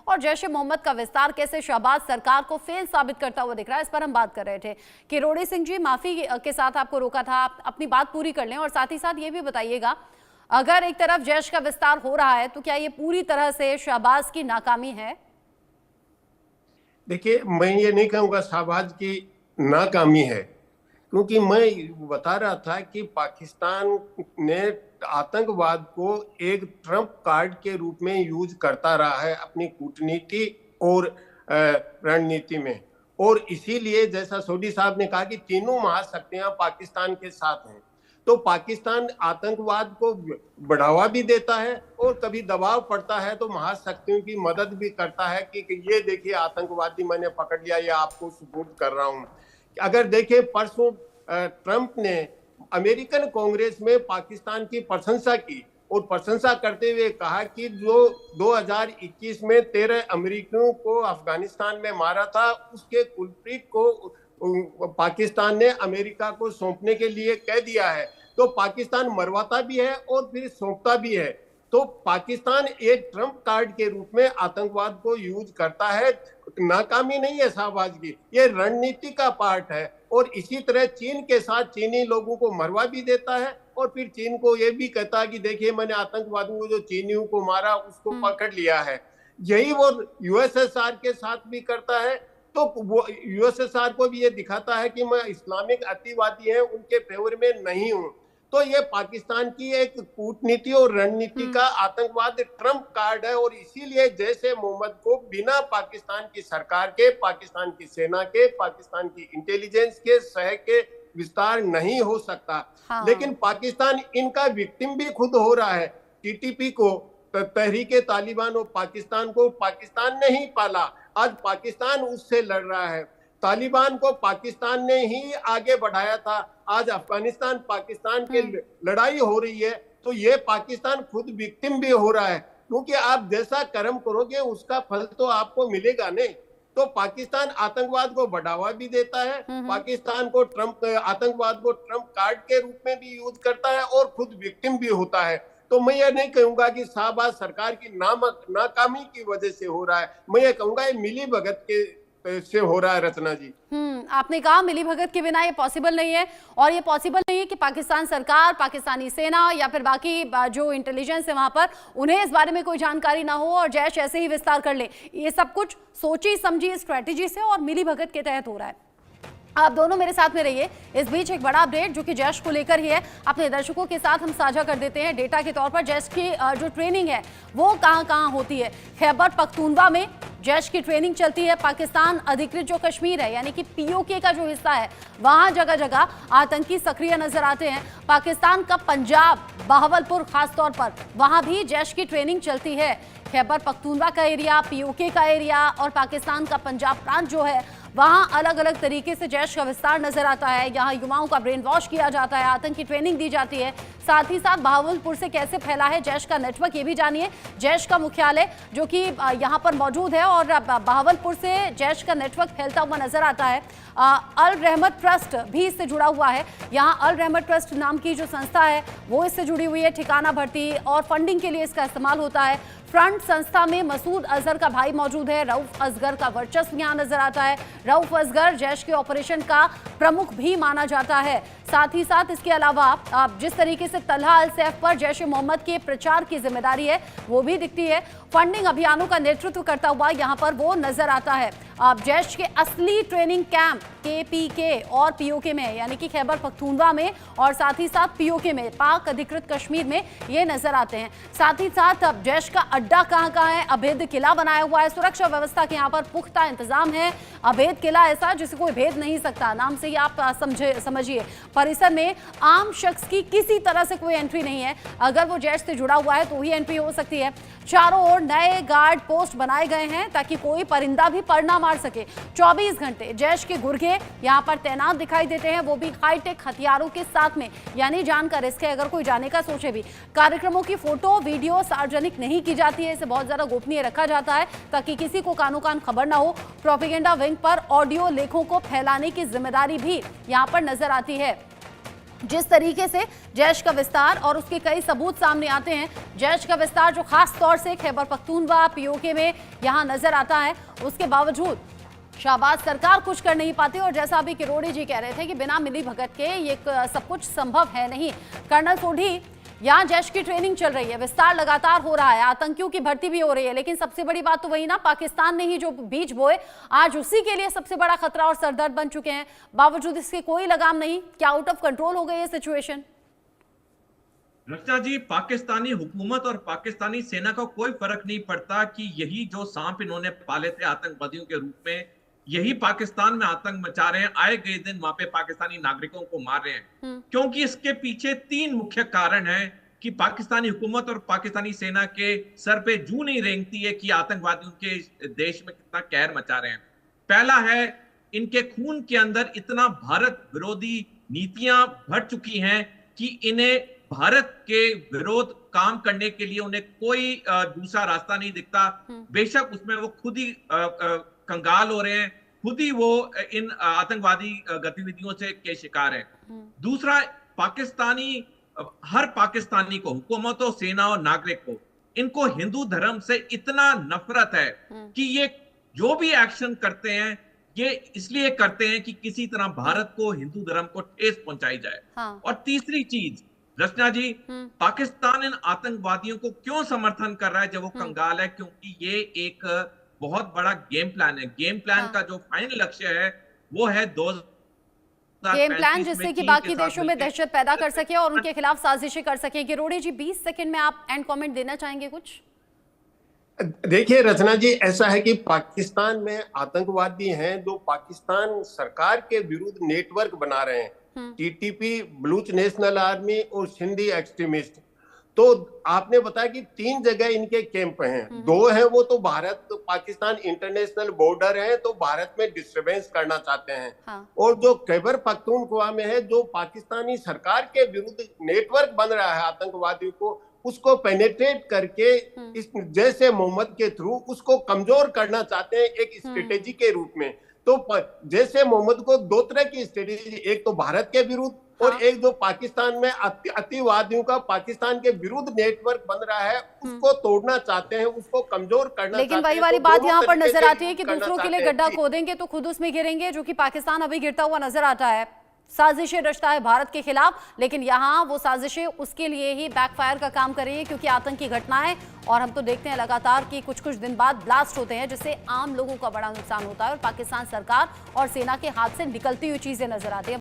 और जैश ए मोहम्मद का विस्तार कैसे शहबाज सरकार को फेल साबित करता हुआ दिख रहा है, इस पर हम बात कर रहे थे। किरोड़ी सिंह जी, माफी के साथ आपको रोका था, आप अपनी बात पूरी कर लें और साथ ही साथ ये भी बताइएगा, अगर एक तरफ जैश का विस्तार हो रहा है तो क्या ये पूरी तरह से शहबाज की नाकामी है? देखिए, मैं ये नहीं कहूँगा शहबाज की नाकामी है, क्योंकि मैं बता रहा था कि पाकिस्तान ने आतंकवाद को एक ट्रम्प कार्ड के रूप में यूज करता रहा है अपनी कूटनीति और रणनीति में। और इसीलिए जैसा सोडी साहब ने कहा कि तीनों महाशक्तियां पाकिस्तान के साथ हैं, तो पाकिस्तान आतंकवाद को बढ़ावा भी देता है और कभी दबाव पड़ता है तो महाशक्तियों की मदद भी करता है कि ये देखिए आतंकवादी मैंने पकड़ लिया, या आपको सपोर्ट कर रहा हूं। अगर देखें, परसों ट्रंप ने अमेरिकन कांग्रेस में पाकिस्तान की प्रशंसा की और प्रशंसा करते हुए कहा कि जो 2021 में 13 अमेरिकियों को अफगानिस्तान में मारा था, उसके कुलप्रीत को पाकिस्तान ने अमेरिका को सौंपने के लिए कह दिया है। तो पाकिस्तान मरवाता भी है और फिर सौंपता भी है। तो पाकिस्तान एक ट्रम्प कार्ड के रूप में आतंकवाद को यूज करता है। नाकामी नहीं है शहबाज की, ये रणनीति का पार्ट है। और इसी तरह चीन के साथ चीनी लोगों को मरवा भी देता है और फिर चीन को ये भी कहता है कि देखिए मैंने आतंकवादियों को जो चीनियों को मारा उसको पकड़ लिया है। यही वो यूएसएसआर के साथ भी करता है। तो वो यूएसएसआर को भी ये दिखाता है कि मैं इस्लामिक अतिवादी हैं उनके फेवर में नहीं हूं। तो ये पाकिस्तान की एक कूटनीति और रणनीति का आतंकवाद ट्रम्प कार्ड है। और इसीलिए जैश ए मोहम्मद को बिना पाकिस्तान की सरकार के, पाकिस्तान की सेना के, पाकिस्तान की इंटेलिजेंस के सह के विस्तार नहीं हो सकता। हाँ। लेकिन पाकिस्तान इनका विक्टिम भी खुद हो रहा है। टीटीपी को, तहरीके तालिबान और पाकिस्तान को पाकिस्तान ने ही पाला, आज पाकिस्तान उससे लड़ रहा है। तालिबान को पाकिस्तान ने ही आगे बढ़ाया था, आज अफगानिस्तान पाकिस्तान के लड़ाई हो रही है। तो ये पाकिस्तान खुद विक्टिम भी हो रहा है, क्योंकि आप जैसा कर्म करोगे उसका फल तो आपको मिलेगा नहीं। तो पाकिस्तान आतंकवाद को बढ़ावा भी देता है, पाकिस्तान को आतंकवाद को ट्रम्प कार्ड के रूप में भी यूज करता है और खुद विक्टिम भी होता है। तो मैं ये नहीं कहूंगा कि शहबाज सरकार की नाकामी की वजह से हो रहा है, मैं ये कहूंगा ये मिली भगत के से हो रहा है। रचना जी, आपने कहा मिली भगत के बिना ये पॉसिबल नहीं है, और ये पॉसिबल नहीं है कि पाकिस्तान सरकार, पाकिस्तानी सेना या फिर बाकी जो इंटेलिजेंस है वहां पर, उन्हें इस बारे में कोई जानकारी ना हो और जैश ऐसे ही विस्तार कर ले। ये सब कुछ सोची समझी स्ट्रेटेजी से और मिली भगत के तहत हो रहा है। आप दोनों मेरे साथ में रहिए। इस बीच एक बड़ा अपडेट जो कि जैश को लेकर ही है, अपने दर्शकों के साथ हम साझा कर देते हैं डेटा के तौर पर। जैश की जो ट्रेनिंग है वो कहां होती है। खैबर पख्तूनवा में जैश की ट्रेनिंग चलती है। पाकिस्तान अधिकृत जो कश्मीर है यानी कि पीओके का जो हिस्सा है, वहां जगह जगह आतंकी सक्रिय नजर आते हैं। पाकिस्तान का पंजाब, बहावलपुर खासतौर पर, वहां भी जैश की ट्रेनिंग चलती है। खैबर पख्तूनवा का एरिया, पीओके का एरिया और पाकिस्तान का पंजाब प्रांत जो है, वहां अलग अलग तरीके से जैश का विस्तार नजर आता है। यहां युवाओं का ब्रेन वॉश किया जाता है, आतंकी ट्रेनिंग दी जाती है। साथ ही साथ बहावलपुर से कैसे फैला है जैश का नेटवर्क, ये भी जानिए। जैश का मुख्यालय जो कि यहां पर मौजूद है और बहावलपुर से जैश का नेटवर्क फैलता हुआ नजर आता है। अल रहमत ट्रस्ट भी इससे जुड़ा हुआ है। यहाँ अल रहमत ट्रस्ट नाम की जो संस्था है वो इससे जुड़ी हुई है। ठिकाना भर्ती और फंडिंग के लिए इसका इस्तेमाल होता है। फ्रंट संस्था में मसूद अजहर का भाई मौजूद है। रऊफ असगर का वर्चस्व यहाँ नजर आता है। रऊफ असगर जैश के ऑपरेशन का प्रमुख भी माना जाता है। साथ ही साथ इसके अलावा जिस तरीके से तलहा अल सैफ पर जैश ए मोहम्मद के प्रचार की जिम्मेदारी है वो भी दिखती है। फंडिंग अभियानों का नेतृत्व करता हुआ यहाँ पर वो नजर आता है। जैश के असली ट्रेनिंग कैंप केपीके और पीओके में यानी कि खैबर पख्तूनवा में और साथ ही साथ पीओके में, पाक अधिकृत कश्मीर में ये नजर आते हैं। साथ ही साथ अब जैश का अड्डा कहाँ है, अभेद किला बनाया हुआ है। सुरक्षा व्यवस्था के यहाँ पर पुख्ता इंतजाम है। अभेद किला ऐसा जिसे कोई भेद नहीं सकता, नाम से ही आप समझिए। परिसर में आम शख्स की किसी तरह से कोई एंट्री नहीं है। अगर वो जैश से जुड़ा हुआ है तो ही एंट्री हो सकती है। चारों ओर नए गार्ड पोस्ट बनाए गए हैं ताकि कोई परिंदा भी पर ना मार सके। 24 घंटे जैश के गुर्गे यहाँ पर तैनात दिखाई देते हैं, वो भी हाईटेक हथियारों के साथ में। यानी जान का रिस्क है, अगर कोई जाने का सोचे भी। कार्यक्रमों की फोटो वीडियो सार्वजनिक नहीं की जाती है, इसे बहुत ज्यादा गोपनीय रखा जाता है ताकि किसी को कानो कान खबर ना हो। प्रोपेगेंडा विंग पर ऑडियो लेखों को फैलाने की जिम्मेदारी भी यहाँ पर नजर आती है। जिस तरीके से जैश का विस्तार और उसके कई सबूत सामने आते हैं, जैश का विस्तार जो खास तौर से खैबर पख्तूनख्वा पीओके में यहां नजर आता है, उसके बावजूद शाहबाज सरकार कुछ कर नहीं पाती। और जैसा अभी किरोड़ी जी कह रहे थे कि बिना मिली भगत के ये सब कुछ संभव है नहीं। कर्नल सोढी, यहाँ जैश की ट्रेनिंग चल रही है, विस्तार लगातार हो रहा है, आतंकियों की भर्ती भी हो रही है, लेकिन सबसे बड़ी बात तो वही ना, पाकिस्तान ने ही जो बीज बोए आज उसी के लिए सबसे बड़ा खतरा और सरदर्द बन चुके हैं। बावजूद इसके कोई लगाम नहीं। क्या आउट ऑफ कंट्रोल हो गई है सिचुएशन? रचना जी, पाकिस्तानी हुकूमत और पाकिस्तानी सेना का कोई फर्क नहीं पड़ता कि यही जो सांप इन्होंने पाले थे आतंकवादियों के रूप में, यही पाकिस्तान में आतंक मचा रहे हैं, आए गए दिन वहां पे पाकिस्तानी नागरिकों को मार रहे हैं। क्योंकि इसके पीछे 3 मुख्य कारण हैं कि पाकिस्तानी हुकूमत और पाकिस्तानी सेना के सर पे जू नहीं रेंगती है कि आतंकवादी उनके देश में कितना कहर मचा रहे हैं। पहला है, इनके खून के अंदर इतना भारत विरोधी नीतियां भर चुकी हैं कि इन्हें भारत के विरोध काम करने के लिए उन्हें कोई दूसरा रास्ता नहीं दिखता। बेशक उसमें वो खुद ही कंगाल हो रहे हैं, खुद ही वो इन आतंकवादी गतिविधियों से के शिकार हैं। दूसरा, हर पाकिस्तानी को, हुकूमत हो, सेना और नागरिक को, इनको हिंदू धर्म से इतना नफरत है कि ये जो भी एक्शन करते हैं ये इसलिए करते हैं कि किसी तरह भारत को, हिंदू धर्म को ठेस पहुंचाई जाए। हाँ। और तीसरी चीज रचना जी, पाकिस्तान इन आतंकवादियों को क्यों समर्थन कर रहा है जब वो कंगाल है? क्योंकि ये एक बहुत बड़ा गेम प्लान है। गेम प्लान का जो फाइनल लक्ष्य है वो है गेम प्लान जिससे कि बाकी देशों में दहशत पैदा कर सके और उनके खिलाफ साजिशें कर सके। किरोड़ी जी, 20 सेकंड में आप एंड कमेंट देना चाहेंगे कुछ? देखिए रचना जी, ऐसा है कि पाकिस्तान में आतंकवादी हैं जो पाकिस्तान सरकार के विरुद्ध नेटवर्क बना रहे हैं, टीटीपी, बलूच नेशनल आर्मी और सिंधी एक्सट्रीमिस्ट। तो आपने बताया कि 3 जगह इनके कैंप हैं, 2 हैं वो तो भारत पाकिस्तान इंटरनेशनल बॉर्डर है, तो भारत में डिस्टर्बेंस करना चाहते हैं। हाँ। और जो खैबर पख्तूनख्वा में है, जो पाकिस्तानी सरकार के विरुद्ध नेटवर्क बन रहा है आतंकवादियों को, उसको पेनेट्रेट करके इस जैसे मोहम्मद के थ्रू उसको कमजोर करना चाहते हैं एक स्ट्रेटेजी के रूप में। तो जैसे मोहम्मद को 2 तरह की स्ट्रेटेजी, एक तो भारत के विरुद्ध और एक जो पाकिस्तान में अतिवादियों का पाकिस्तान के विरुद्ध नेटवर्क बन रहा है, उसको तोड़ना चाहते हैं, उसको कमजोर करना चाहते हैं। लेकिन वही वाली बात यहाँ पर नजर आती है कि दूसरों के लिए गड्ढा खोदेंगे तो खुद उसमें गिरेंगे, जो कि पाकिस्तान अभी गिरता हुआ नजर आता है। साजिशें रचता है भारत के खिलाफ, लेकिन यहाँ वो साजिशें उसके लिए ही बैकफायर का काम कर रही है, क्योंकि आतंकी घटनाएं और हम तो देखते हैं लगातार कि कुछ कुछ दिन बाद ब्लास्ट होते हैं जिससे आम लोगों का बड़ा नुकसान होता है और पाकिस्तान सरकार और सेना के हाथ से निकलती हुई चीजें नजर आती है।